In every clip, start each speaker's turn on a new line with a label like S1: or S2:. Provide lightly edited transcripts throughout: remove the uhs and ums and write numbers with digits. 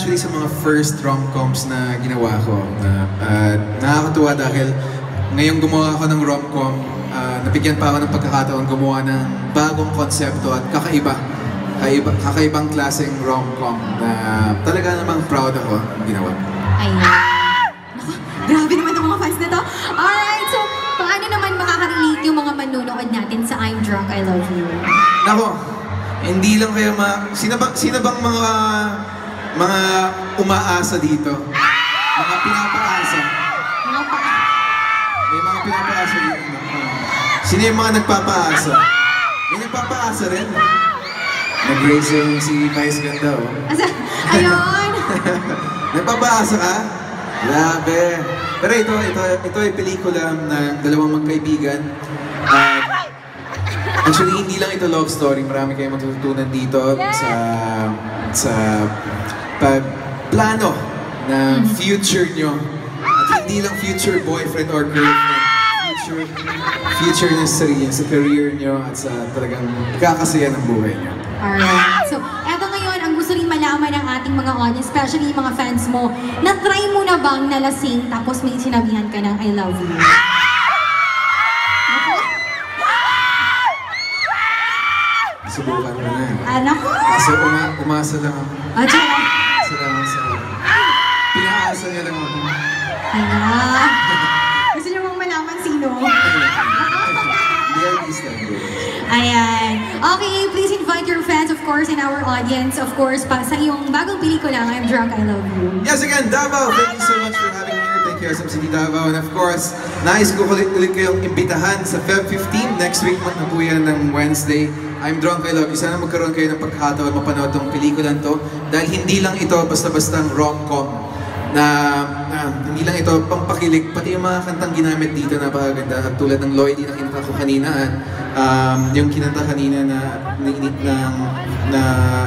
S1: actually sa mga first rom-coms na ginawa ko. Nakakatuwa dahil ngayong gumawa ako ng rom-com, nabigyan pa ako ng pagkakataon gumawa ng bagong konsepto at kakaibang klaseng rom-com na talaga namang proud ako ng ginawa.
S2: Ayan. Naku, grabe naman itong mga fans na to. Alright, so paano naman makaka-relate yung mga manunood natin sa I'm Drunk, I Love You?
S1: Nako, hindi lang kayo sino bang mga umaasa dito? Mga pinapaasa? May mga pinapaasa dito. Sino yung mga nagpapaasa? May nagpapaasa rin. Nag-racing si Vice Ganda, oh.
S2: Ayun!
S1: Nagpapaasa ka? Grabe. Pero ito ay pelikula ng dalawang magkaibigan. Actually, hindi lang ito love story. Marami kayong matututunan dito sa pagplano ng future nyo. At hindi lang future boyfriend or girlfriend. Future na sa career nyo at sa talagang kakasaya ng buhay nyo.
S2: Alright. So, eto ngayon, ang gusto rin malaman ng ating mga audience, especially yung mga fans mo, na-try mo na bang nalasing tapos may sinabihan ka ng I love you?
S1: Subukan mo na.
S2: Anak ko!
S1: Kasi umasa lang ako.
S2: Umasa
S1: lang ako sa... Pinaasa niya lang ako.
S2: Ayan. Gusto niyo mong malaman sino? Ayan. Okay, please invite your fans, of course, in our audience, of course, sa iyong bagong pelikula, I'm Drunk, I Love You.
S1: Yes, again, Davao, thank you so much for having me here. Thank you, SM City Davao. And of course, nais ko ulit kayong imbitahan sa Feb 15. Next week, na po yan ng Wednesday. I'm Drunk, I Love You. Sana magkaroon kayo ng pagkakataon mapanood tong pelikulan to. Dahil hindi lang ito basta-bastang rom-com. Hindi lang ito pampakilig, pati yung mga kantang ginamit dito na napakaganda. Tulad ng Lloydie na kinanta ko kanina at yung kinanta kanina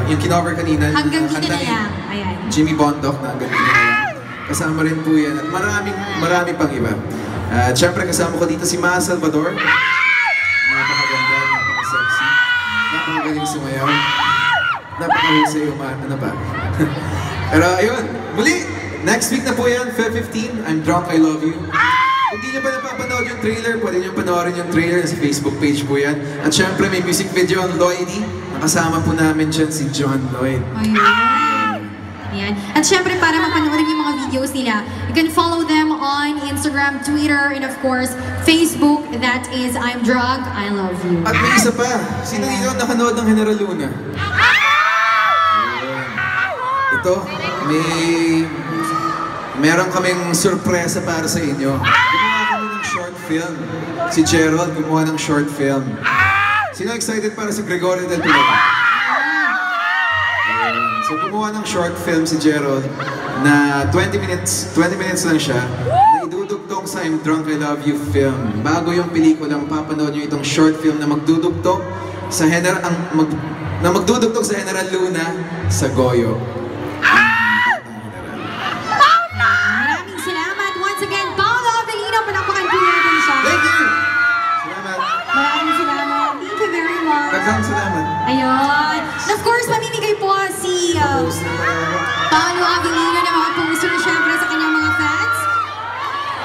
S1: yung kinover kanina
S2: Hanggang Di Na Lang. Ayan.
S1: Jimmy Bondoc na Hanggang Di Na Lang. Kasama rin po yan at marami pang iba. At syempre kasama ko dito si Ma Salvador. Napakaganda, napaka-sexy, napakagaling sumayaw, napakahusay ano pa. Pero ayun, muli! Next week na po yan, Feb 15, I'm Drunk, I Love You. Kung di nyo pa napapanood yung trailer, pwede nyo panoorin yung trailer sa Facebook page po yan. At syempre may music video ang Lloydie. Nakasama po namin dyan si John Lloyd.
S2: Ayun. Ayan. At syempre para mapanoorin yung mga videos nila, you can follow them on Instagram, Twitter, and of course, Facebook. That is I'm Drunk, I Love You.
S1: At may isa pa, sino dito nakanood ng General Luna? Ito, meron kaming surpresa para sa inyo. Gumawa kami ng short film. Si Gerald gumawa ng short film. Sino excited para si Gregorio del Pilar? So gumawa ng short film si Gerald na 20 minutes lang siya. Na idudugtong sa I'm Drunk, I Love You film. Bago yung pelikula, mapapanood nyo itong short film na magdudugtong sa General Luna sa Goyo.